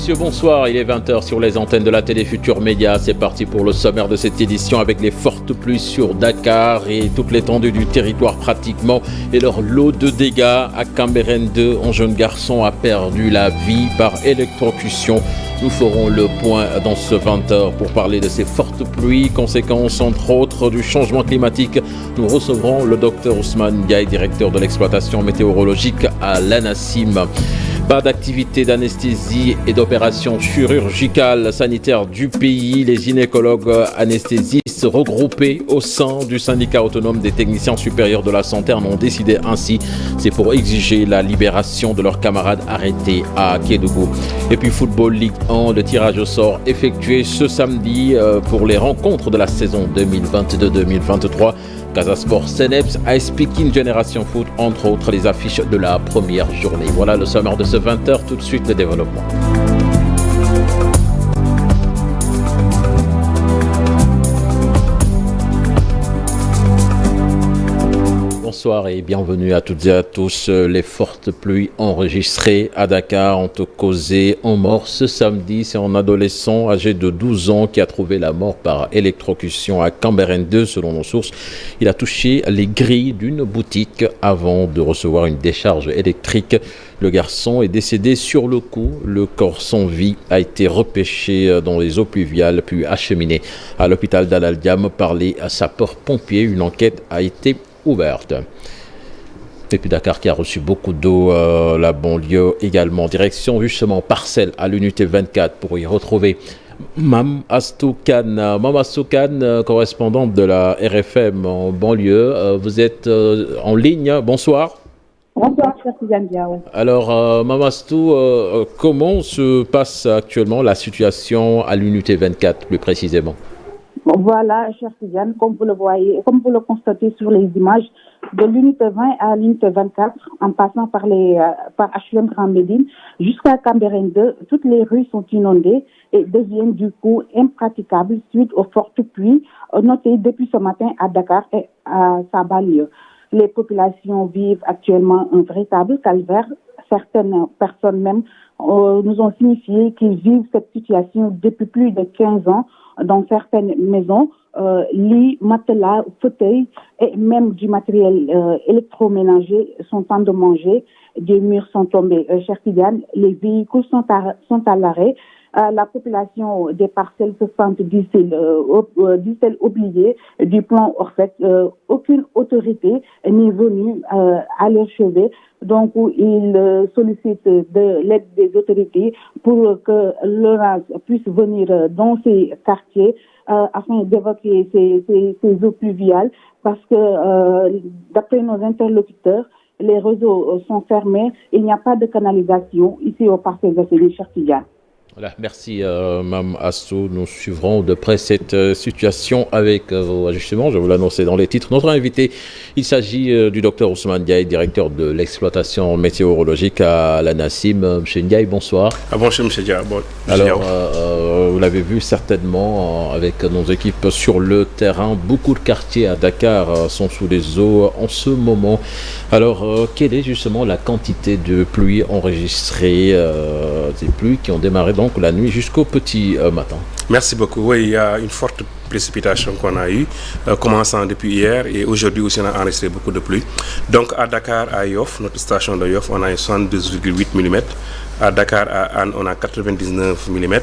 messieurs, bonsoir. Il est 20h sur les antennes de la télé Futur Média. C'est parti pour le sommaire de cette édition avec les fortes pluies sur Dakar et toute l'étendue du territoire pratiquement et leur lot de dégâts. À Cambérène 2, un jeune garçon a perdu la vie par électrocution. Nous ferons le point dans ce 20h pour parler de ces fortes pluies, conséquences entre autres du changement climatique. Nous recevrons le docteur Ousmane Ndiaye, directeur de l'exploitation météorologique à l'ANACIM. Pas d'activité d'anesthésie et d'opération chirurgicale sanitaire du pays. Les gynécologues anesthésistes regroupés au sein du syndicat autonome des techniciens supérieurs de la santé en ont décidé ainsi. C'est pour exiger la libération de leurs camarades arrêtés à Kédougou. Et puis football Ligue 1, le tirage au sort effectué ce samedi pour les rencontres de la saison 2022-2023. Casa Sport, Ceneps, AS Pikine, Génération Foot, entre autres les affiches de la première journée. Voilà le sommaire de ce 20h, tout de suite le développement. Bonsoir et bienvenue à toutes et à tous. Les fortes pluies enregistrées à Dakar ont causé un mort ce samedi. C'est un adolescent âgé de 12 ans qui a trouvé la mort par électrocution à Cambérène 2, selon nos sources. Il a touché les grilles d'une boutique avant de recevoir une décharge électrique. Le garçon est décédé sur le coup. Le corps sans vie a été repêché dans les eaux pluviales puis acheminé à l'hôpital d'Al-Diam par les sapeurs-pompiers. Une enquête a été ouverte. Et puis Dakar qui a reçu beaucoup d'eau, la banlieue également. Direction justement Parcelles à l'unité 24 pour y retrouver Mam Astou Khan. Mam Astou Khan, correspondante de la RFM en banlieue. Vous êtes en ligne. Bonsoir. Bonsoir, cher Suzanne Diaw. Alors, Mam Astou, comment se passe actuellement la situation à l'unité 24 plus précisément? Voilà, cher Suzanne, comme vous le voyez, comme vous le constatez sur les images, de l'unité 20 à l'unité 24, en passant par HLM Grand Médine jusqu'à Cambérène 2, toutes les rues sont inondées et deviennent du coup impraticables suite aux fortes pluies notées depuis ce matin à Dakar et à sa banlieue. Les populations vivent actuellement un véritable calvaire. Certaines personnes même nous ont signifié qu'ils vivent cette situation depuis plus de 15 ans dans certaines maisons. Lits, matelas, fauteuils et même du matériel électroménager sont endommagés. Des murs sont tombés. Cher Tidiane, les véhicules sont à l'arrêt. La population des parcelles se sent, dit-elle, oubliée du plan Orfet. Aucune autorité n'est venue à leur chevet. Donc, ils sollicitent de l'aide des autorités pour que l'ONAS puisse venir dans ces quartiers afin d'évacuer ces eaux pluviales parce que, d'après nos interlocuteurs, les réseaux sont fermés. Il n'y a pas de canalisation ici au Parcelles Assainies, cher Tidiane. Voilà, merci Mme Astou. Nous suivrons de près cette situation avec vos ajustements. Je vous l'annonçais dans les titres. Notre invité, il s'agit du docteur Ousmane Ndiaye, directeur de l'exploitation météorologique à l'ANACIM. M. Ndiaye, bonsoir. Bonjour M. Ndiaye. Alors, vous l'avez vu certainement avec nos équipes sur le terrain. Beaucoup de quartiers à Dakar sont sous les eaux en ce moment. Alors, quelle est justement la quantité de pluie enregistrée, des pluies qui ont démarré donc la nuit jusqu'au petit matin? Merci beaucoup. Oui, il y a une forte précipitation qu'on a eue, commençant depuis hier et aujourd'hui aussi on a enregistré beaucoup de pluie. Donc à Dakar, à Yoff, notre station de Yoff, on a 72,8 mm. À Dakar, à Anne, on a 99 mm.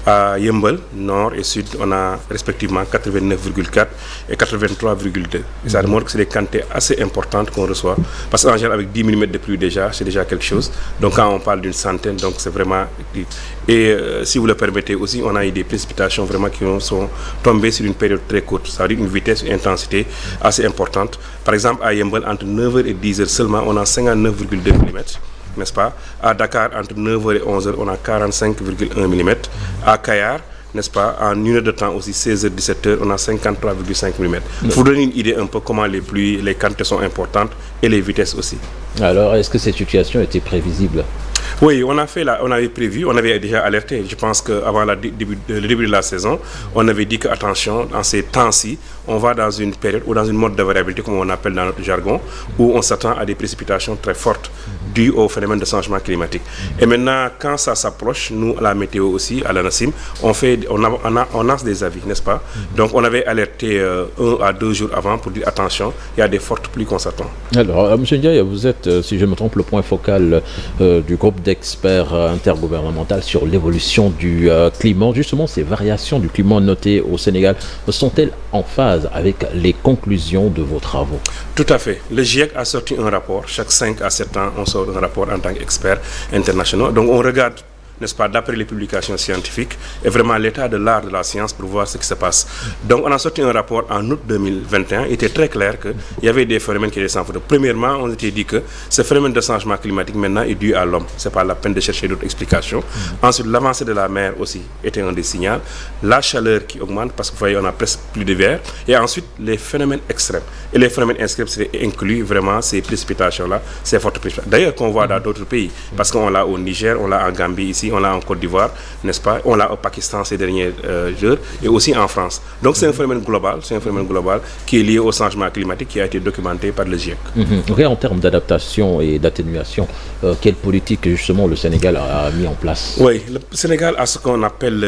À Yeumbeul, nord et sud, on a respectivement 89,4 et 83,2. Et ça montre que c'est des quantités assez importantes qu'on reçoit. Parce qu'en général, avec 10 mm de pluie déjà, c'est déjà quelque chose. Donc quand on parle d'une centaine, donc c'est vraiment... Et si vous le permettez aussi, on a eu des précipitations vraiment qui sont tombées sur une période très courte. Ça veut dire une vitesse, une intensité assez importante. Par exemple, à Yeumbeul, entre 9h et 10h seulement, on a 59,2 mm. N'est-ce pas? À Dakar, entre 9h et 11h, on a 45,1 mm. À Kayar, n'est-ce pas, en une heure de temps aussi, 16h, 17h, on a 53,5 mm. Pour vous donner une idée un peu comment les pluies, les quantités sont importantes et les vitesses aussi. Alors, est-ce que cette situation était prévisible? Oui, on avait prévu, on avait déjà alerté. Je pense qu'avant le début de la saison, on avait dit que attention, dans ces temps-ci, on va dans une période ou dans une mode de variabilité, comme on appelle dans notre jargon, où on s'attend à des précipitations très fortes dues au phénomène de changement climatique. Et maintenant, quand ça s'approche, nous, à la météo aussi, à l'ANACIM, on lance des avis, n'est-ce pas? Donc, on avait alerté 1 à 2 jours avant pour dire attention, il y a des fortes pluies qu'on s'attend. Alors, M. Ndiaye, vous êtes, si je ne me trompe, le point focal du groupe d'experts intergouvernemental sur l'évolution du climat. Justement, ces variations du climat notées au Sénégal sont-elles en phase avec les conclusions de vos travaux? Tout à fait. Le GIEC a sorti un rapport. Chaque 5 à 7 ans, on sort un rapport en tant qu'experts internationaux. Donc, on regarde, n'est-ce pas, d'après les publications scientifiques et vraiment l'état de l'art de la science pour voir ce qui se passe. Donc, on a sorti un rapport en août 2021. Il était très clair qu'il y avait des phénomènes qui étaient sans faute. Premièrement, on s'était dit que ce phénomène de changement climatique maintenant est dû à l'homme. Ce n'est pas la peine de chercher d'autres explications. Ensuite, l'avancée de la mer aussi était un des signaux. La chaleur qui augmente parce que vous voyez, on a presque plus d'hiver. Et ensuite, les phénomènes extrêmes. Et les phénomènes extrêmes, c'est inclus vraiment ces précipitations-là, ces fortes précipitations. D'ailleurs, qu'on voit dans d'autres pays. Parce qu'on l'a au Niger, on l'a en Gambie ici, on l'a en Côte d'Ivoire, n'est-ce pas? On l'a au Pakistan ces dernières heures et aussi en France. Donc c'est un phénomène global, qui est lié au changement climatique qui a été documenté par le GIEC. Okay, en termes d'adaptation et d'atténuation, quelle politique justement le Sénégal a mis en place? Oui, le Sénégal a ce qu'on appelle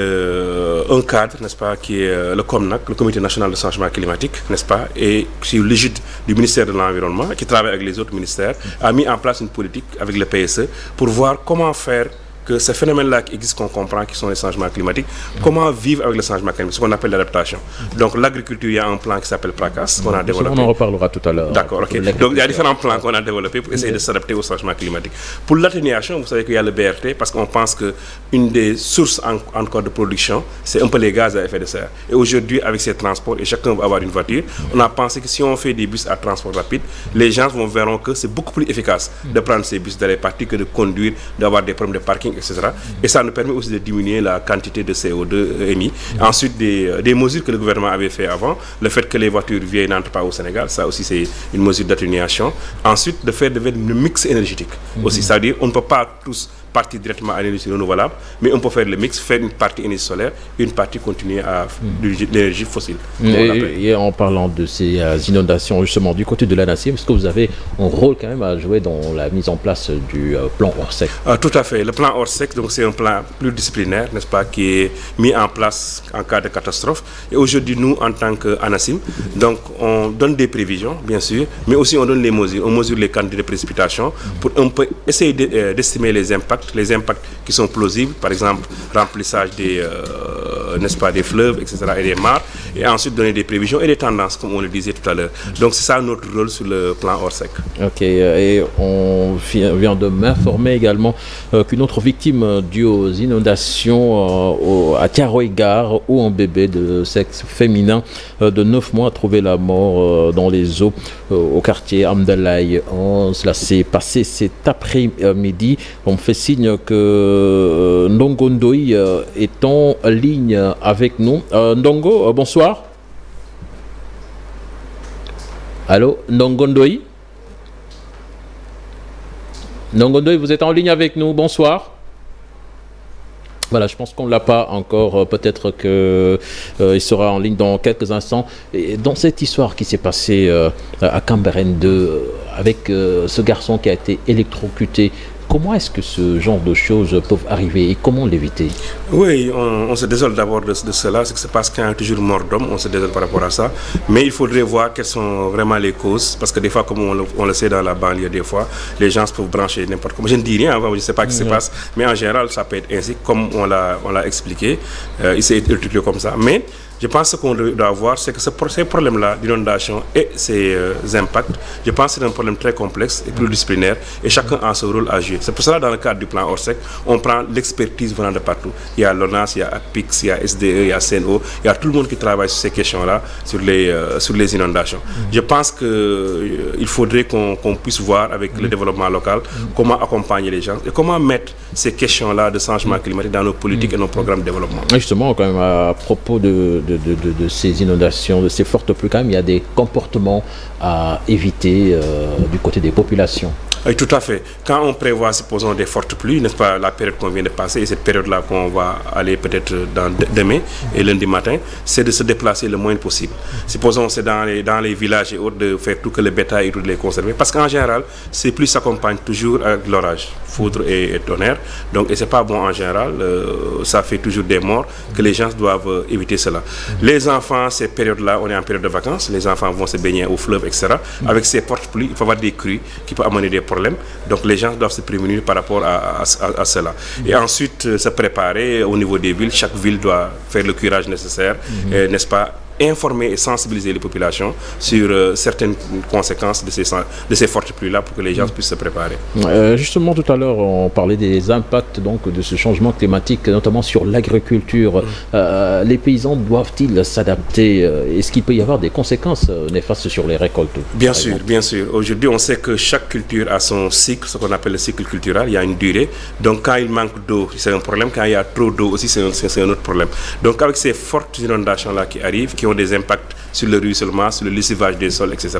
un cadre, n'est-ce pas, qui est le COMNAC, le Comité national de changement climatique, n'est-ce pas, et sur l'égide du ministère de l'Environnement, qui travaille avec les autres ministères, a mis en place une politique avec le PSE pour voir comment faire que ces phénomènes-là qui existent, qu'on comprend, qui sont les changements climatiques, comment vivre avec le changement climatique, ce qu'on appelle l'adaptation. Donc l'agriculture, il y a un plan qui s'appelle PRACAS, qu'on a développé. On en reparlera tout à l'heure. D'accord, ok. Donc il y a différents plans qu'on a développés pour essayer de s'adapter au changement climatique. Pour l'atténuation, vous savez qu'il y a le BRT, parce qu'on pense qu'une des sources encore de production, c'est un peu les gaz à effet de serre. Et aujourd'hui, avec ces transports, et chacun va avoir une voiture, on a pensé que si on fait des bus à transport rapide, les gens verront que c'est beaucoup plus efficace de prendre ces bus d'aller partir que de conduire, d'avoir des problèmes de parking, etc. Et ça nous permet aussi de diminuer la quantité de CO2 émis. Ensuite, des mesures que le gouvernement avait fait avant, le fait que les voitures vieilles n'entrent pas au Sénégal, ça aussi c'est une mesure d'atténuation. Ensuite, le fait de faire le mix énergétique aussi, c'est-à-dire on ne peut pas tous partir directement à l'énergie renouvelable, mais on peut faire le mix, faire une partie énergie solaire, une partie continuer à l'énergie fossile. Et en parlant de ces inondations, justement, du côté de l'ANACIM, est-ce que vous avez un rôle quand même à jouer dans la mise en place du plan Orsec? Tout à fait. Le plan Orsec, donc c'est un plan pluridisciplinaire, n'est-ce pas, qui est mis en place en cas de catastrophe. Et aujourd'hui, nous, en tant qu'ANACIM, donc on donne des prévisions, bien sûr, mais aussi on donne les mesures. On mesure les quantités de précipitations pour un peu essayer d'estimer les impacts qui sont plausibles, par exemple remplissage n'est-ce pas, des fleuves, etc. et des mares, et ensuite donner des prévisions et des tendances, comme on le disait tout à l'heure. Donc c'est ça notre rôle sur le plan Orsec. Ok, et on vient de m'informer également qu'une autre victime due aux inondations à Thiaroye-Gare, où un bébé de sexe féminin de 9 mois a trouvé la mort dans les eaux au quartier Amdalaï. Cela s'est passé cet après-midi. On me fait signe que Ndongo Ndoye est en ligne avec nous. Ndongo, bonsoir. Allô, Ndongo Ndoye? Ndongo Ndoye, vous êtes en ligne avec nous. Bonsoir. Voilà, je pense qu'on ne l'a pas encore. Peut-être qu'il sera en ligne dans quelques instants. Et dans cette histoire qui s'est passée à Cambérène 2, avec ce garçon qui a été électrocuté, comment est-ce que ce genre de choses peuvent arriver et comment l'éviter? Oui, on se désole d'abord de cela, ce qui se passe quand il y a toujours mort d'homme, on se désole par rapport à ça. Mais il faudrait voir quelles sont vraiment les causes, parce que des fois, comme on le sait dans la banlieue, des fois, les gens peuvent brancher n'importe comment. Je ne dis rien, je ne sais pas ce qui se passe, mais en général, ça peut être ainsi, comme on l'a expliqué. Il s'est expliqué comme ça. Mais je pense que ce qu'on doit voir, c'est que ces problèmes-là d'inondation et ces impacts, je pense que c'est un problème très complexe et pluridisciplinaire et chacun a son rôle à jouer. C'est pour cela, dans le cadre du plan Orsec, on prend l'expertise venant de partout. Il y a l'ONAS, il y a APIX, il y a SDE, il y a CNO, il y a tout le monde qui travaille sur ces questions-là, sur les inondations. Je pense qu'il faudrait qu'on puisse voir avec le développement local comment accompagner les gens et comment mettre ces questions-là de changement climatique dans nos politiques et nos programmes de développement. Justement, quand même, à propos de ces inondations, de ces fortes pluies, quand même, il y a des comportements à éviter du côté des populations. Tout à fait. Quand on prévoit, supposons, des fortes pluies, n'est-ce pas, la période qu'on vient de passer, et cette période-là qu'on va aller peut-être demain et lundi matin, c'est de se déplacer le moins possible. Supposons c'est dans les villages et autres, de faire tout que le bétail et tout de les conserver, parce qu'en général, ces pluies s'accompagnent toujours avec l'orage, foudre et tonnerre, donc et c'est pas bon en général, ça fait toujours des morts, que les gens doivent éviter cela. Les enfants, ces périodes-là, on est en période de vacances, les enfants vont se baigner au fleuve, etc. Avec ces fortes pluies, il faut avoir des crues qui peuvent amener des problèmes, donc les gens doivent se prémunir par rapport à cela. Et ensuite, se préparer au niveau des villes, chaque ville doit faire le curage nécessaire, n'est-ce pas, informer et sensibiliser les populations sur certaines conséquences de ces fortes pluies-là pour que les gens puissent se préparer. Justement, tout à l'heure, on parlait des impacts donc, de ce changement climatique, notamment sur l'agriculture. Les paysans doivent-ils s'adapter? Est-ce qu'il peut y avoir des conséquences néfastes sur les récoltes? Bien sûr, bien sûr. Aujourd'hui, on sait que chaque culture a son cycle, ce qu'on appelle le cycle culturel. Il y a une durée. Donc, quand il manque d'eau, c'est un problème. Quand il y a trop d'eau aussi, c'est un autre problème. Donc, avec ces fortes inondations-là qui arrivent, qui ont des impacts sur le ruissellement, sur le lessivage des sols, etc.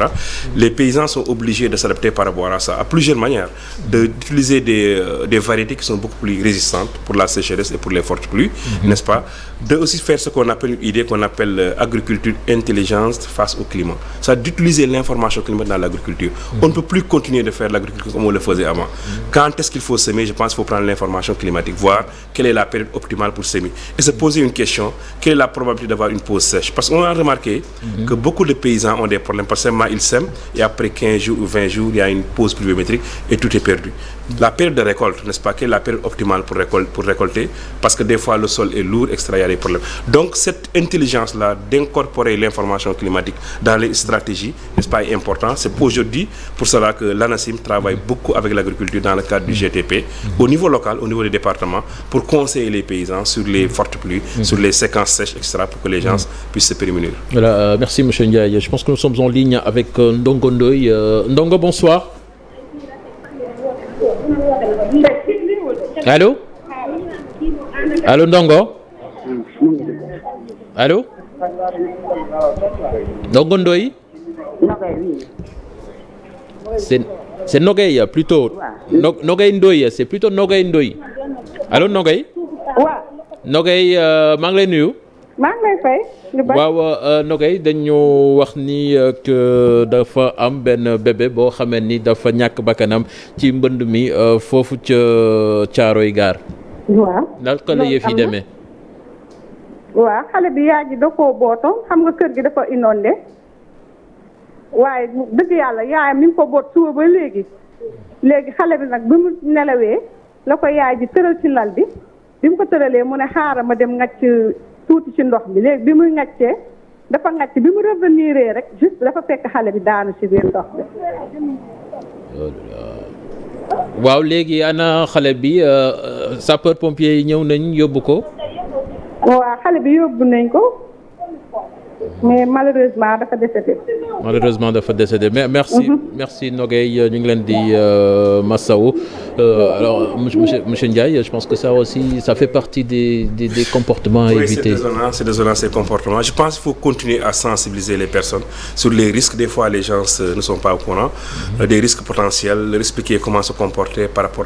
Les paysans sont obligés de s'adapter par rapport à ça, à plusieurs manières. D'utiliser des variétés qui sont beaucoup plus résistantes pour la sécheresse et pour les fortes pluies, n'est-ce pas? De aussi faire ce qu'on appelle une idée qu'on appelle agriculture intelligente face au climat. C'est d'utiliser l'information climatique dans l'agriculture. On ne peut plus continuer de faire l'agriculture comme on le faisait avant. Quand est-ce qu'il faut semer? Je pense qu'il faut prendre l'information climatique, voir quelle est la période optimale pour semer. Et se poser une question, quelle est la probabilité d'avoir une pause sèche? Parce qu'on a remarqué que beaucoup de paysans ont des problèmes parce que ils sèment et après 15 jours ou 20 jours, il y a une pause pluviométrique et tout est perdu. La période de récolte, n'est-ce pas, quelle est la période optimale pour récolter? Parce que des fois, le sol est lourd, etc., il y a des problèmes. Donc, cette intelligence-là d'incorporer l'information climatique dans les stratégies, n'est-ce pas, est important. C'est aujourd'hui pour cela que l'ANACIM travaille beaucoup avec l'agriculture dans le cadre du GTP, au niveau local, au niveau des départements, pour conseiller les paysans sur les fortes pluies, sur les séquences sèches, etc., pour que les gens puissent se prémunir. Voilà, merci M. Ndiaye. Je pense que nous sommes en ligne avec Ndongo Ndoye. Ndongo, bonsoir. Allô? Allô Ndongo? Allô? Ndongo Ndoye? C'est Nogay plutôt. Nogay Ndoye, c'est plutôt Nogay Ndoye. Allô Nogay? Nogay, maa ngi lay nuyu. maa ngi lay fay. waaw Nogay dañu wax ni que dafa am benn bébé boo xamee ni dafa ñàkk bakkanam ci mbënd mi foofu ca Caaroy Gaar. waaw naka la yëf yi demee. waaw xale bi yaay ji da koo bootoon xam nga kër gi dafa inondé waaye dëgg yàlla yaayam mi ngi ko boot suba ba léegi xale bi nag bi mu nelawee la ko yaay ji tëral ci lal bi mu ko tëralee mu ne xaaral ma dem ngacc tuuti ci ndox bi léegi bi muy ngaccee dafa ngacc bi mu revenir rek juste dafa fekk xale bi daanu ci biir ndox bi. waaw léegi ana xale bi sapeur pompier yi ñëw nañ yóbbu ko. waaw xale bi yóbbu nañ ko mais malheureusement dafa décédé. Mais merci Nogay, ñu ngi leen di massawu. Alors monsieur Ndiaye, je pense que ça aussi ça fait partie des comportements à éviter. C'est désolant ces comportements. Je pense qu'il faut continuer à sensibiliser les personnes sur les risques. Des fois les gens ne sont pas au courant des risques potentiels, leur expliquer comment se comporter par rapport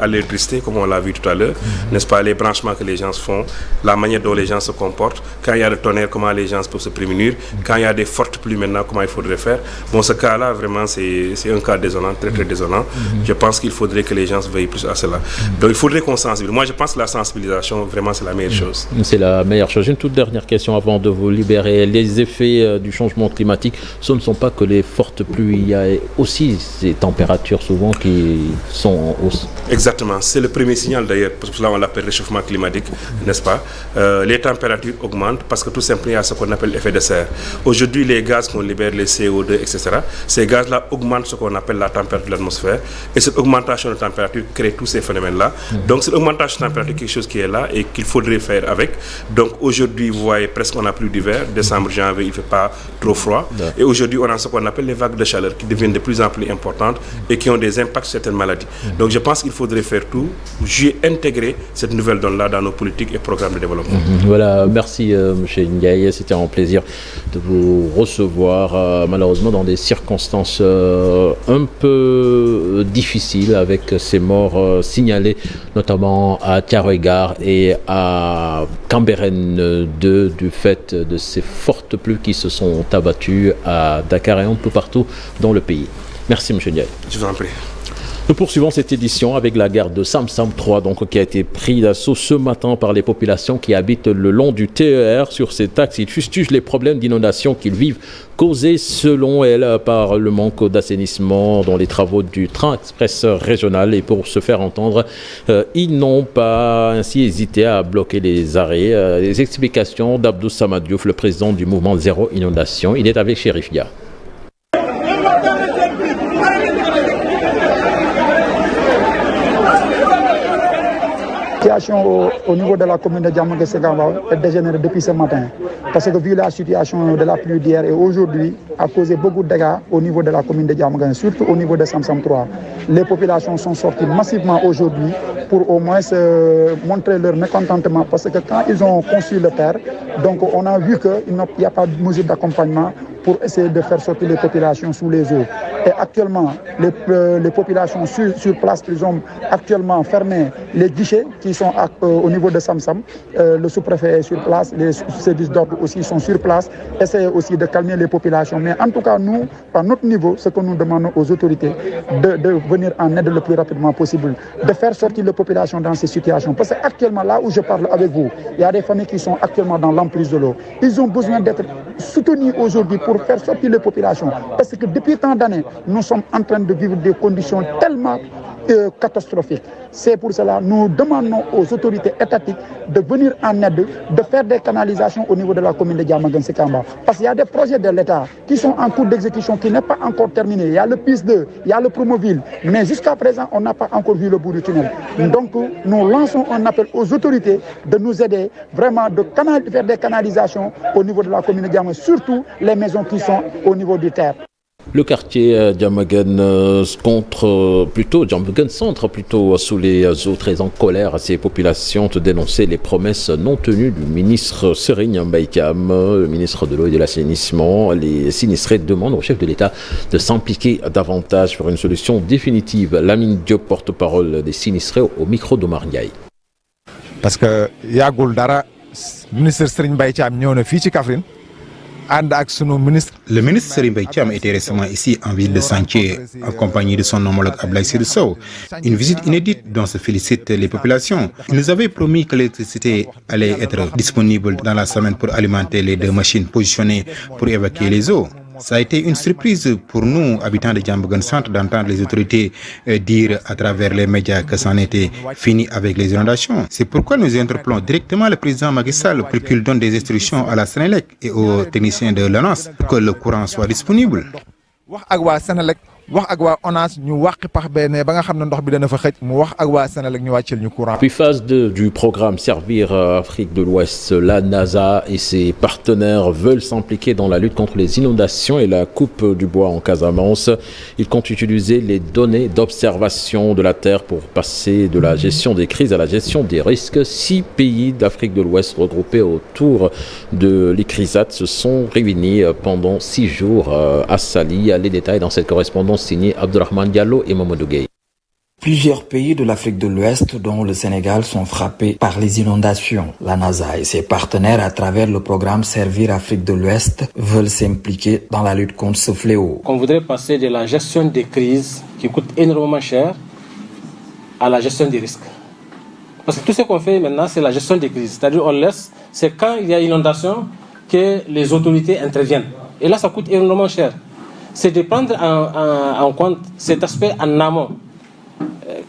à l'électricité comme on l'a vu tout à l'heure, n'est-ce pas, les branchements que les gens font, la manière dont les gens se comportent, quand il y a le tonnerre, comment les gens peuvent se prémunir, quand il y a des fortes pluies maintenant, comment il faudrait faire. Bon, ce cas-là, vraiment, c'est un cas désolant, très très désolant. Je pense qu'il faudrait que les gens veillent plus à cela. Donc, il faudrait qu'on sensibilise. Moi, je pense que la sensibilisation, vraiment, c'est la meilleure chose. C'est la meilleure chose. Une toute dernière question avant de vous libérer. Les effets du changement climatique, ce ne sont pas que les fortes pluies. Il y a aussi ces températures souvent qui sont en hausse. Exactement. C'est le premier signal d'ailleurs. Pour cela, on l'appelle réchauffement climatique, n'est-ce pas? Les températures augmentent parce que tout simplement, il y a ce qu'on appelle l'effet de serre. Aujourd'hui, les gaz qu'on libère, les CO2, etc., ces gaz-là augmentent ce qu'on appelle la température de l'atmosphère. Et cette augmentation de température crée tous ces phénomènes-là. Donc, cette augmentation de température, quelque chose qui est là et qu'il faudrait faire avec. Donc, aujourd'hui, vous voyez, presque on n'a plus d'hiver. Décembre, janvier, il ne fait pas trop froid. Et aujourd'hui, on a ce qu'on appelle les vagues de chaleur qui deviennent de plus en plus importantes et qui ont des impacts sur certaines maladies. Donc, je pense qu'il faudrait faire tout, intégrer cette nouvelle donne-là dans nos politiques et programmes de développement. Voilà, merci M. Ndiaye, c'était un plaisir de vous recevoir, malheureusement dans des circonstances un peu difficiles avec ces morts signalées, notamment à Thiaroye-Gare et à Cambérène 2 du fait de ces fortes pluies qui se sont abattues à Dakar et un peu partout dans le pays. Merci M. Ndiaye. Je vous en prie. Nous poursuivons cette édition avec la gare de Sam-Sam 3, qui a été prise d'assaut ce matin par les populations qui habitent le long du TER. Sur cet axe, ils fustigent les problèmes d'inondation qu'ils vivent, causés selon elles par le manque d'assainissement dans les travaux du train express régional. Et pour se faire entendre, ils n'ont pas ainsi hésité à bloquer les arrêts. Les explications d'Abdou Samad Diouf, le président du mouvement Zéro Inondation. Il est avec Chérif Dia. La situation au niveau de la commune de Diamaguène-Sicap est dégénérée depuis ce matin. Parce que vu la situation de la pluie d'hier et aujourd'hui a causé beaucoup de dégâts au niveau de la commune de Diamaguène, surtout au niveau de Sam-Sam 3. Les populations sont sorties massivement aujourd'hui pour au moins montrer leur mécontentement parce que quand ils ont construit le terre, donc on a vu qu'il n'y a pas de mesure d'accompagnement pour essayer de faire sortir les populations sous les eaux. Et actuellement, les populations sur place, ils ont actuellement fermé les guichets qui sont au niveau de Sam-Sam. Le sous-préfet est sur place, les services d'ordre aussi sont sur place, essayent aussi de calmer les populations. Mais en tout cas, nous, à notre niveau, ce que nous demandons aux autorités, de venir en aide le plus rapidement possible, de faire sortir les populations dans ces situations. Parce qu'actuellement, là où je parle avec vous, il y a des familles qui sont actuellement dans l'emprise de l'eau. Ils ont besoin d'être soutenus aujourd'hui pour faire sortir les populations. Parce que depuis tant d'années, nous sommes en train de vivre des conditions tellement catastrophiques. C'est pour cela que nous demandons aux autorités étatiques de venir en aide, de faire des canalisations au niveau de la commune de Diamaguène-Sicap. Parce qu'il y a des projets de l'État qui sont en cours d'exécution, qui n'est pas encore terminé. Il y a le PIS 2, il y a le Promoville, mais jusqu'à présent, on n'a pas encore vu le bout du tunnel. Donc, nous lançons un appel aux autorités de nous aider vraiment de faire des canalisations au niveau de la commune de Diamaguène, surtout les maisons qui sont au niveau du terre. Le quartier Diamaguène centre plutôt sous les eaux, très en colère. Ces populations de dénoncer les promesses non tenues du ministre Serigne Mbaye Thiam, le ministre de l'eau et de l'assainissement. Les sinistrés demandent au chef de l'État de s'impliquer davantage pour une solution définitive. Lamine Diop, porte-parole des sinistrés, au micro d'Omar Ndiaye. Parce que yagul dara ministre Serigne Mbaye Thiam ñëw na fii ci Kaffrine. Le ministre Serigne Mbaye Thiam était récemment ici en ville de Santier, accompagné de son homologue Ablaye Seydou Sow. Une visite inédite dont se félicitent les populations. Il nous avait promis que l'électricité allait être disponible dans la semaine pour alimenter les 2 machines positionnées pour évacuer les eaux. Ça a été une surprise pour nous, habitants de Diamaguène Centre, d'entendre les autorités dire à travers les médias que c'en était fini avec les inondations. C'est pourquoi nous interpellons directement le président Macky Sall pour qu'il donne des instructions à la Sénélec et aux techniciens de l'ANAS pour que le courant soit disponible. Puis phase 2 du programme Servir Afrique de l'Ouest, la NASA et ses partenaires veulent s'impliquer dans la lutte contre les inondations et la coupe du bois en Casamance. Ils comptent utiliser les données d'observation de la Terre pour passer de la gestion des crises à la gestion des risques. 6 pays d'Afrique de l'Ouest regroupés autour de l'ICRISAT se sont réunis pendant 6 jours à Sali. Les détails dans cette correspondance signée Abdourahmane Diallo et Mamadou Gueye. Plusieurs pays de l'Afrique de l'Ouest, dont le Sénégal, sont frappés par les inondations. La NASA et ses partenaires, à travers le programme Servir Afrique de l'Ouest, veulent s'impliquer dans la lutte contre ce fléau. On voudrait passer de la gestion des crises, qui coûte énormément cher, à la gestion des risques. Parce que tout ce qu'on fait maintenant, c'est la gestion des crises. C'est-à-dire on laisse, c'est quand il y a inondation que les autorités interviennent. Et là, ça coûte énormément cher. C'est de prendre en compte cet aspect en amont.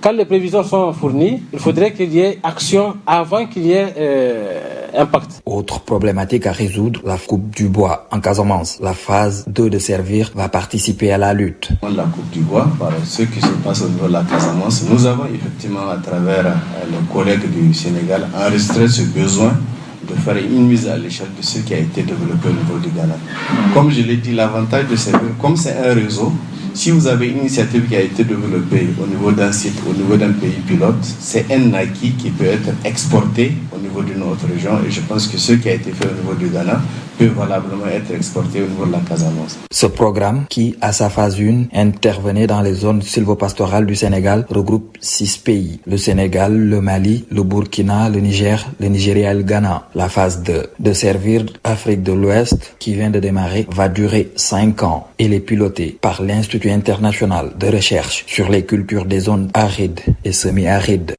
Quand les prévisions sont fournies, il faudrait qu'il y ait action avant qu'il y ait impact. Autre problématique à résoudre, la coupe du bois en Casamance. La phase 2 de Servir va participer à la lutte. La coupe du bois, par ce qui se passe au niveau de la Casamance, nous avons effectivement, à travers les collègues du Sénégal, enregistré ce besoin de faire une mise à l'échelle de ce qui a été développé au niveau du Ghana. Comme je l'ai dit, l'avantage de Servir, comme c'est un réseau, si vous avez une initiative qui a été développée au niveau d'un site, au niveau d'un pays pilote, c'est un acquis qui peut être exporté au niveau d'une autre région. Et je pense que ce qui a été fait au niveau du Ghana peut valablement être exporté au niveau de la Casamance. Ce programme, qui, à sa phase 1, intervenait dans les zones sylvopastorales du Sénégal, regroupe 6 pays. Le Sénégal, le Mali, le Burkina, le Niger, le Nigeria et le Ghana. La phase 2, de servir l'Afrique de l'Ouest, qui vient de démarrer, va durer 5 ans. Il est piloté par l'Institut international de recherche sur les cultures des zones arides et semi-arides.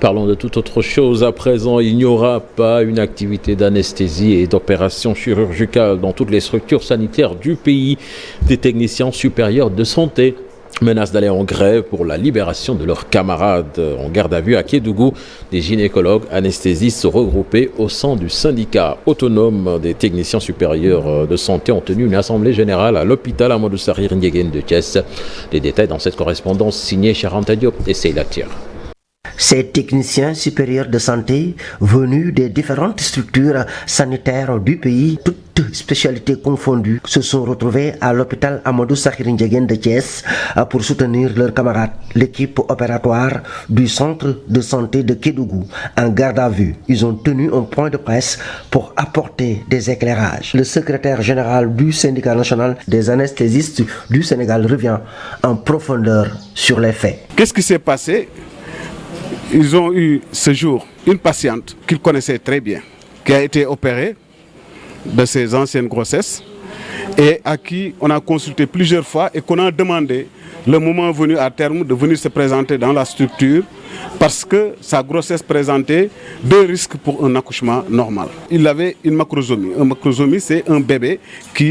Parlons de toute autre chose. À présent, il n'y aura pas une activité d'anesthésie et d'opération chirurgicale dans toutes les structures sanitaires du pays. Des techniciens supérieurs de santé menacent d'aller en grève pour la libération de leurs camarades en garde à vue à Kédougou. Des gynécologues anesthésistes regroupés au sein du syndicat autonome des techniciens supérieurs de santé ont tenu une assemblée générale à l'hôpital Amadou Sakhir Ndiéguène de Thiès. Les détails dans cette correspondance signée Charanta Diop et Seyla Tir. Ces techniciens supérieurs de santé venus des différentes structures sanitaires du pays, toutes spécialités confondues, se sont retrouvés à l'hôpital Amadou Sakhir Ndiéguène de Thiès pour soutenir leurs camarades. L'équipe opératoire du centre de santé de Kédougou en garde à vue. Ils ont tenu un point de presse pour apporter des éclairages. Le secrétaire général du syndicat national des anesthésistes du Sénégal revient en profondeur sur les faits. Qu'est-ce qui s'est passé ? Ils ont eu ce jour une patiente qu'ils connaissaient très bien, qui a été opérée de ses anciennes grossesses et à qui on a consulté plusieurs fois et qu'on a demandé, le moment venu à terme, de venir se présenter dans la structure parce que sa grossesse présentait 2 risques pour un accouchement normal. Il avait une macrosomie. Une macrosomie, c'est un bébé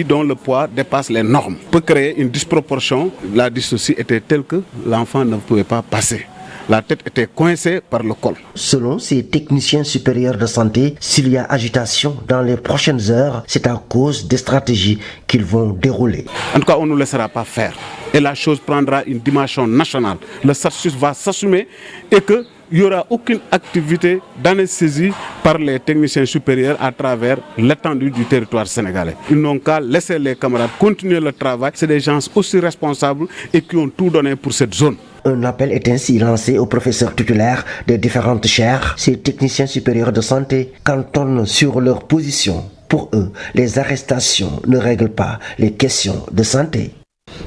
dont le poids dépasse les normes. Peut créer une disproportion. La dystocie était telle que l'enfant ne pouvait pas passer. La tête était coincée par le col. Selon ces techniciens supérieurs de santé, s'il y a agitation dans les prochaines heures, c'est à cause des stratégies qu'ils vont dérouler. En tout cas, on ne nous laissera pas faire. Et la chose prendra une dimension nationale. Le SASUS va s'assumer et qu'il n'y aura aucune activité d'anesthésie par les techniciens supérieurs à travers l'étendue du territoire sénégalais. Ils n'ont qu'à laisser les camarades continuer le travail. C'est des gens aussi responsables et qui ont tout donné pour cette zone. Un appel est ainsi lancé aux professeurs titulaires des différentes chaires. Ces techniciens supérieurs de santé cantonnent sur leur position. Pour eux, les arrestations ne règlent pas les questions de santé.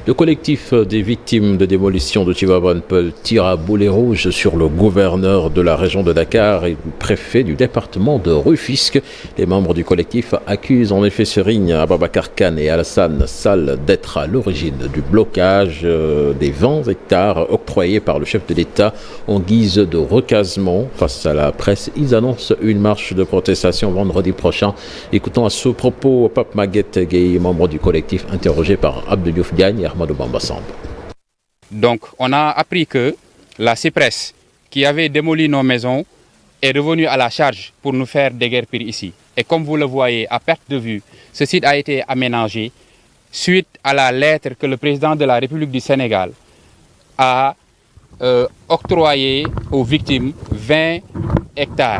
Le collectif des victimes de démolition de Tivaouane-Peulh tire à boulet rouge sur le gouverneur de la région de Dakar et le préfet du département de Rufisque. Les membres du collectif accusent en effet Serigne Ababakar Kane et Alassane Sall d'être à l'origine du blocage des 20 hectares octroyés par le chef de l'État en guise de recasement. Face à la presse, ils annoncent une marche de protestation vendredi prochain. Écoutons à ce propos Pape Maguette Gueye, membre du collectif interrogé par Abdou Diouf Diagne et Ahmadou Bamba Samb. Donc on a appris que la Cypress qui avait démoli nos maisons est revenue à la charge pour nous faire déguerpir ici. Et comme vous le voyez à perte de vue, ce site a été aménagé suite à la lettre que le président de la République du Sénégal a octroyé aux victimes 20 hectares.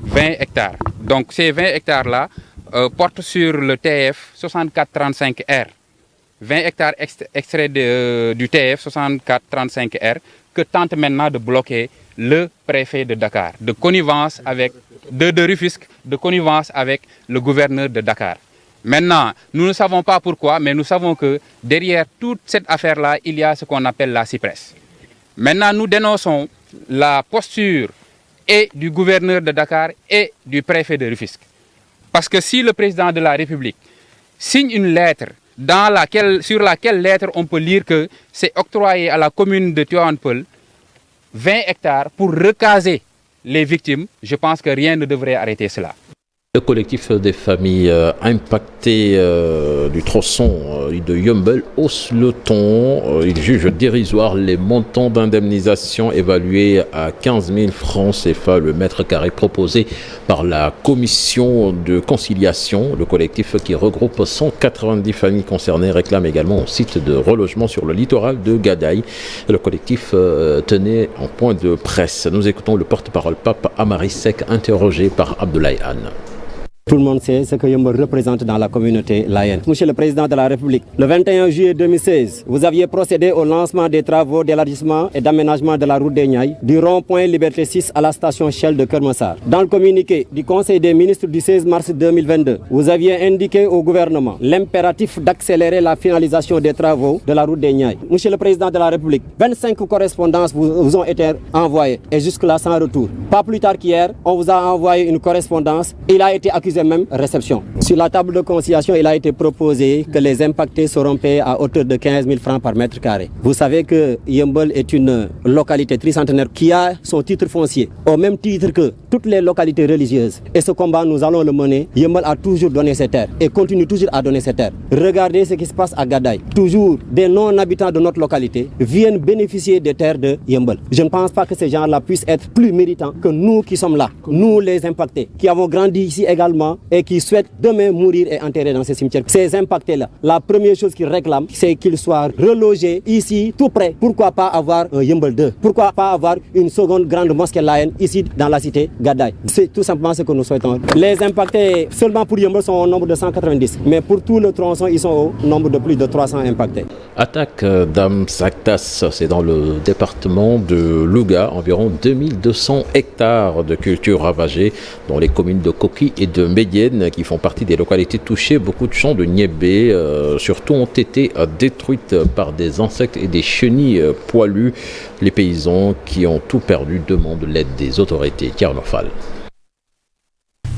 20 hectares. Donc ces 20 hectares-là portent sur le TF 6435R. 20 hectares extraits du TF 6435R que tente maintenant de bloquer le préfet de Dakar, de connivence avec de Rufisque, de connivence avec le gouverneur de Dakar. Maintenant, nous ne savons pas pourquoi, mais nous savons que derrière toute cette affaire-là, il y a ce qu'on appelle la Cypress. Maintenant, nous dénonçons la posture et du gouverneur de Dakar et du préfet de Rufisque. Parce que si le président de la République signe une lettre sur laquelle lettre on peut lire que c'est octroyé à la commune de Tivaouane-Peulh 20 hectares pour recaser les victimes, je pense que rien ne devrait arrêter cela. Le collectif des familles impactées du tronçon de Yeumbeul hausse le ton. Il juge dérisoire les montants d'indemnisation évalués à 15 000 francs CFA le mètre carré proposé par la commission de conciliation. Le collectif qui regroupe 190 familles concernées réclame également un site de relogement sur le littoral de Gadaye. Le collectif tenait en point de presse. Nous écoutons le porte-parole Pape Amari Seck interrogé par Abdoulaye Anne. Tout le monde sait ce que Yeumbeul représente dans la communauté layène. Monsieur le Président de la République, le 21 juillet 2016, vous aviez procédé au lancement des travaux d'élargissement et d'aménagement de la route des Niayes, du rond-point Liberté 6 à la station Shell de Keur Massar. Dans le communiqué du Conseil des ministres du 16 mars 2022, vous aviez indiqué au gouvernement l'impératif d'accélérer la finalisation des travaux de la route des Niayes. Monsieur le Président de la République, 25 correspondances vous ont été envoyées et jusque-là sans retour. Pas plus tard qu'hier, on vous a envoyé une correspondance. Il a été accusé même réception. Sur la table de conciliation, il a été proposé que les impactés seront payés à hauteur de 15 000 francs par mètre carré. Vous savez que Yeumbeul est une localité tricentenaire qui a son titre foncier, au même titre que toutes les localités religieuses. Et ce combat, nous allons le mener. Yeumbeul a toujours donné ses terres et continue toujours à donner ses terres. Regardez ce qui se passe à Gadaye. Toujours des non-habitants de notre localité viennent bénéficier des terres de Yeumbeul. Je ne pense pas que ces gens-là puissent être plus méritants que nous qui sommes là, nous les impactés, qui avons grandi ici également et qui souhaitent demain mourir et enterrer dans ces cimetières. Ces impactés-là, la première chose qu'ils réclament, c'est qu'ils soient relogés ici, tout près. Pourquoi pas avoir un Yeumbeul 2? Pourquoi pas avoir une seconde grande mosquée layène ici dans la cité Gadaye? C'est tout simplement ce que nous souhaitons. Les impactés, seulement pour Yeumbeul, sont au nombre de 190. Mais pour tout le tronçon, ils sont au nombre de plus de 300 impactés. Attaque d'Amsaktas, c'est dans le département de Louga. Environ 2200 hectares de cultures ravagées, dont les communes de Koki et de Médienne, qui font partie des localités touchées. Beaucoup de champs de niébé, surtout, ont été détruites par des insectes et des chenilles poilues. Les paysans qui ont tout perdu demandent l'aide des autorités. Tiernorfal.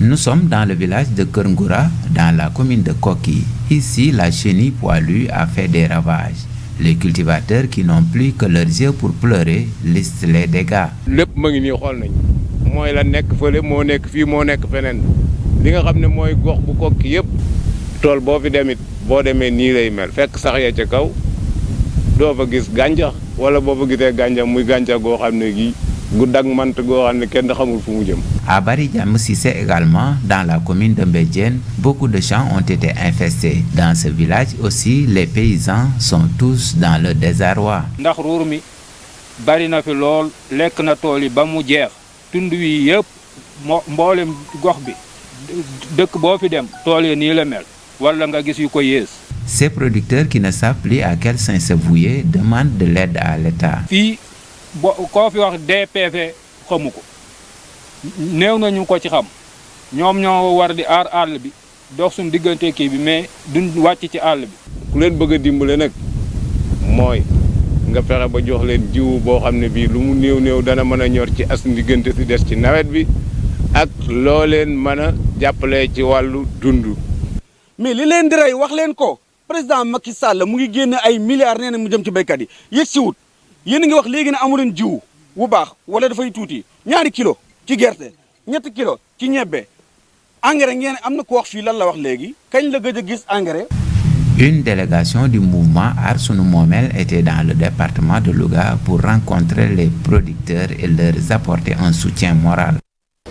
Nous sommes dans le village de Kerngura, dans la commune de Koki. Ici, la chenille poilue a fait des ravages. Les cultivateurs qui n'ont plus que leurs yeux pour pleurer listent les dégâts. mooy la nekk fële moo nekk fii moo nekk feneen li nga xam ne mooy gox bu Koki yëpp tool boo fi demit boo demee nii lay mel fekk sax ya ca kaw doo fa gis gàncax wala boo fa gisee gàncax muy gàncax goo xam ne gi gu dag mant goo xam ne kenn xamul fu mu jëm. À Bari-Diam Cissé également, dans la commune de Mbédiène, beaucoup de champs ont été infestés. Dans ce village aussi, les paysans sont tous dans le désarroi. ndax ruur mi bari na fi lool lekk na tool yi ba mu jeex. tund wi yëpp mboolem gox bi dëkk boo fi dem tool yi nii la mel wala nga gis yu ko yées. Ces producteurs qui ne savent plus à quel saint se vouer demandent de l'aide à l'État. fii koo fi wax DPV xamu ko néew nañu ko ci xam ñoom ñoo war di aar àll bi dox suñu diggante kii bi mais duñ wàcc ci àll bi. ku leen bëgg a dimbale nag mooy nga fexe ba jox leen jiwu boo xam ne bii lu mu néew dana mën a ñor ci as diggante si des ci nawet bi ak loo leen mën a jàppale ci wàllu dund. mais li leen di rey wax leen ko président Macky Sall mu ngi génne ay milliards nee na mu jëm ci béykat yi yëg si wut yéen a ngi wax léegi ne amu leen jiwu bu baax wala dafay tuuti ñaari kilo ci gerte ñetti kilo ci ñebbe engrais ngeen am na ko wax fii lan la wax léegi kañ la gëj a gis engrais. Une délégation du mouvement Aar Sunu Moomel était dans le département de Louga pour rencontrer les producteurs et leur apporter un soutien moral.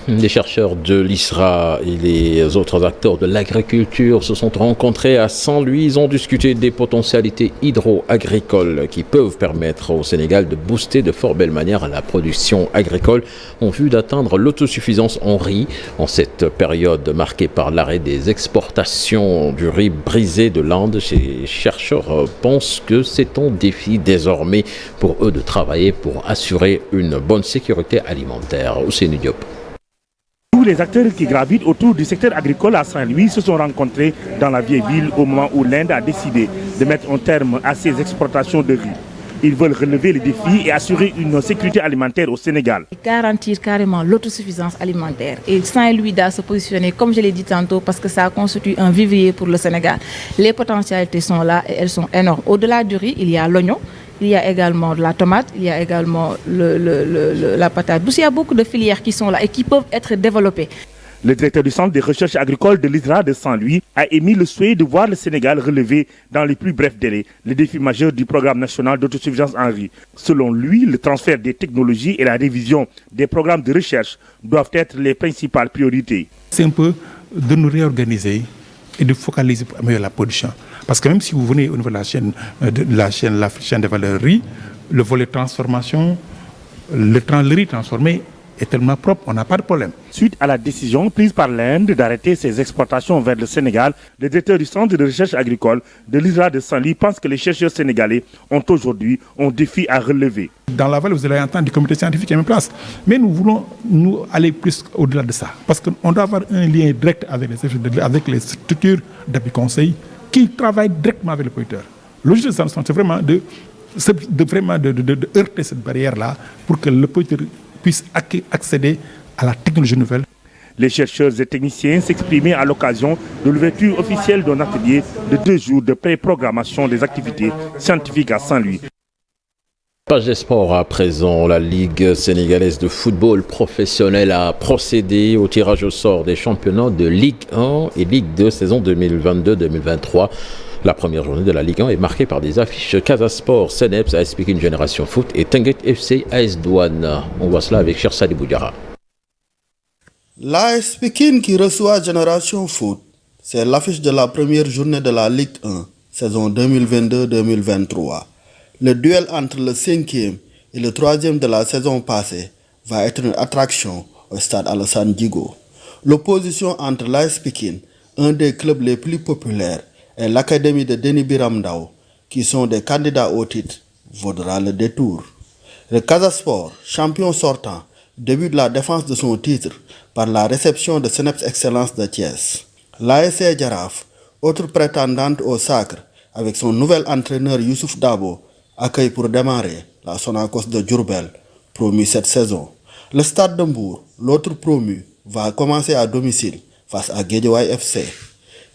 Les chercheurs de l'ISRA et les autres acteurs de l'agriculture se sont rencontrés à Saint-Louis. Ils ont discuté des potentialités hydro-agricoles qui peuvent permettre au Sénégal de booster de fort belle manière la production agricole en vue d'atteindre l'autosuffisance en riz en cette période marquée par l'arrêt des exportations du riz brisé de l'Inde. Ces chercheurs pensent que c'est un défi désormais pour eux de travailler pour assurer une bonne sécurité alimentaire. Ousseynou Diop. Tous les acteurs qui gravitent autour du secteur agricole à Saint-Louis se sont rencontrés dans la vieille ville au moment où l'Inde a décidé de mettre un terme à ses exportations de riz. Ils veulent relever les défis et assurer une sécurité alimentaire au Sénégal. Garantir carrément l'autosuffisance alimentaire. Et Saint-Louis doit se positionner, comme je l'ai dit tantôt, parce que ça constitue un vivrier pour le Sénégal. Les potentialités sont là et elles sont énormes. Au-delà du riz, il y a l'oignon. Il y a également de la tomate, il y a également la patate douce. Il y a beaucoup de filières qui sont là et qui peuvent être développées. Le directeur du Centre des recherches agricoles de l'ISRA de Saint-Louis a émis le souhait de voir le Sénégal relever dans les plus brefs délais les défis majeurs du programme national d'autosuffisance en riz. Selon lui, le transfert des technologies et la révision des programmes de recherche doivent être les principales priorités. C'est un peu de nous réorganiser et de focaliser pour améliorer la production. Parce que même si vous venez au niveau de la chaîne de valeur riz, le volet transformation, le riz transformé est tellement propre, on n'a pas de problème. Suite à la décision prise par l'Inde d'arrêter ses exportations vers le Sénégal, le directeur du Centre de recherche agricole de l'ISRA de Saint-Louis pense que les chercheurs sénégalais ont aujourd'hui un défi à relever. Dans la vallée, vous allez entendre du comité scientifique qui est en place. Mais nous voulons aller plus au-delà de ça. Parce qu'on doit avoir un lien direct avec les structures d'appui conseil qui travaillent directement avec les producteurs. L'objectif de ça, c'est vraiment de heurter cette barrière-là pour que le producteur puisse accéder à la technologie nouvelle. Les chercheurs et techniciens s'exprimaient à l'occasion de l'ouverture officielle d'un atelier de 2 jours de pré-programmation des activités scientifiques à Saint-Louis. Page des sports à présent. La Ligue sénégalaise de football professionnel a procédé au tirage au sort des championnats de Ligue 1 et Ligue 2 saison 2022-2023. La première journée de la Ligue 1 est marquée par des affiches Casa Sport, Seneps, AS Pikine Génération Foot et Teungueth FC AS Douane. On voit cela avec Chersadi Boudjara. L'AS Pikine qui reçoit Génération Foot, c'est l'affiche de la première journée de la Ligue 1, saison 2022-2023. Le duel entre le 5e et le 3e de la saison passée va être une attraction au stade Alassane Djigo. L'opposition entre l'AS Pikine, un des clubs les plus populaires, et l'académie de Denis Biram Ndao, qui sont des candidats au titre, vaudra le détour. Le Casa Sport, champion sortant, débute la défense de son titre par la réception de Seneps Excellence de Thiès. L'ASC Jaraaf, autre prétendante au sacre, avec son nouvel entraîneur Youssouf Dabo, accueille pour démarrer la Sonacos de Diourbel, promu cette saison. Le Stade de Mbour, l'autre promu, va commencer à domicile face à Guédiawaye FC.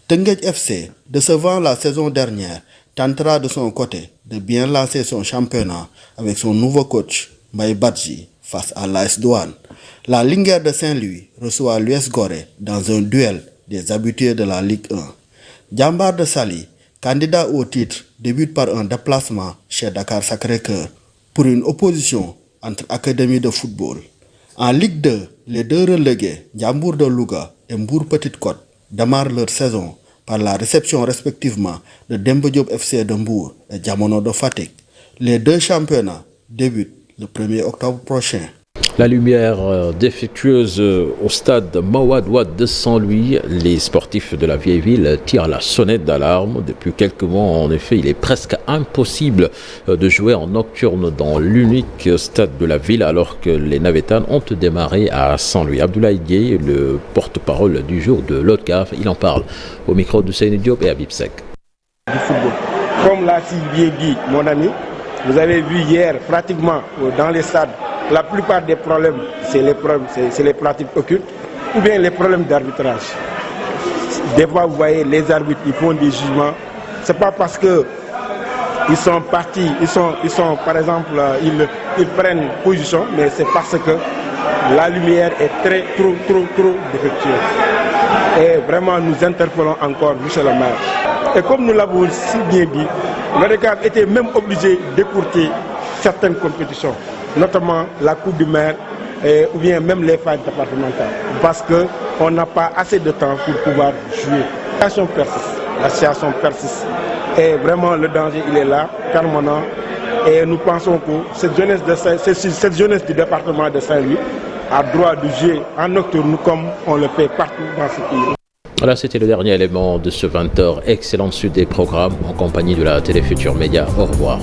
Teungueth FC, décevant la saison dernière, tentera de son côté de bien lancer son championnat avec son nouveau coach, Mbaye Badji, face à l'AS Douane. La Linguère de Saint-Louis reçoit l'US Gorée dans un duel des habitués de la Ligue 1. Djambar de Saly, candidat au titre, débute par un déplacement chez Dakar Sacré-Cœur pour une opposition entre académies de football. En Ligue 2, les 2 relégués, Ndiambour de Louga et Mbour Petite Côte, démarrent leur saison par la réception respectivement de Demba Diop FC de Mbour et Diamono de Fatick. Les 2 championnats débutent le 1er octobre prochain. La lumière défectueuse au stade Mawade Wade de Saint-Louis. Les sportifs de la vieille ville tirent la sonnette d'alarme. Depuis quelques mois, en effet, il est presque impossible de jouer en nocturne dans l'unique stade de la ville alors que les Navétanes ont démarré à Saint-Louis. Abdoulaye Gueye, le porte-parole du jour de l'ODCAV, il en parle au micro de Seyni Diop et Habib Seck. Du football. Comme l'a si bien dit mon ami, vous avez vu hier pratiquement dans les stades, la plupart des problèmes, c'est les pratiques occultes ou bien les problèmes d'arbitrage. Des fois, vous voyez, les arbitres, ils font des jugements. C'est pas parce que ils sont partis, ils sont par exemple, ils prennent position, mais c'est parce que la lumière est trop défectueuse. Et vraiment, nous interpellons encore Michel le maire. Et comme nous l'avons si bien dit, l'ODCAV était même obligé d'écourter certaines compétitions, notamment la Coupe du Maire ou bien même les phases départementales, parce qu'on n'a pas assez de temps pour pouvoir jouer. La situation persiste. Et vraiment, le danger, il est là, permanent. Et nous pensons que cette jeunesse du département de Saint-Louis a droit de jouer en nocturne comme on le fait partout dans ce pays. Voilà, c'était le dernier élément de ce 20h. Excellente suite des programmes en compagnie de la Télé Futur Média. Au revoir.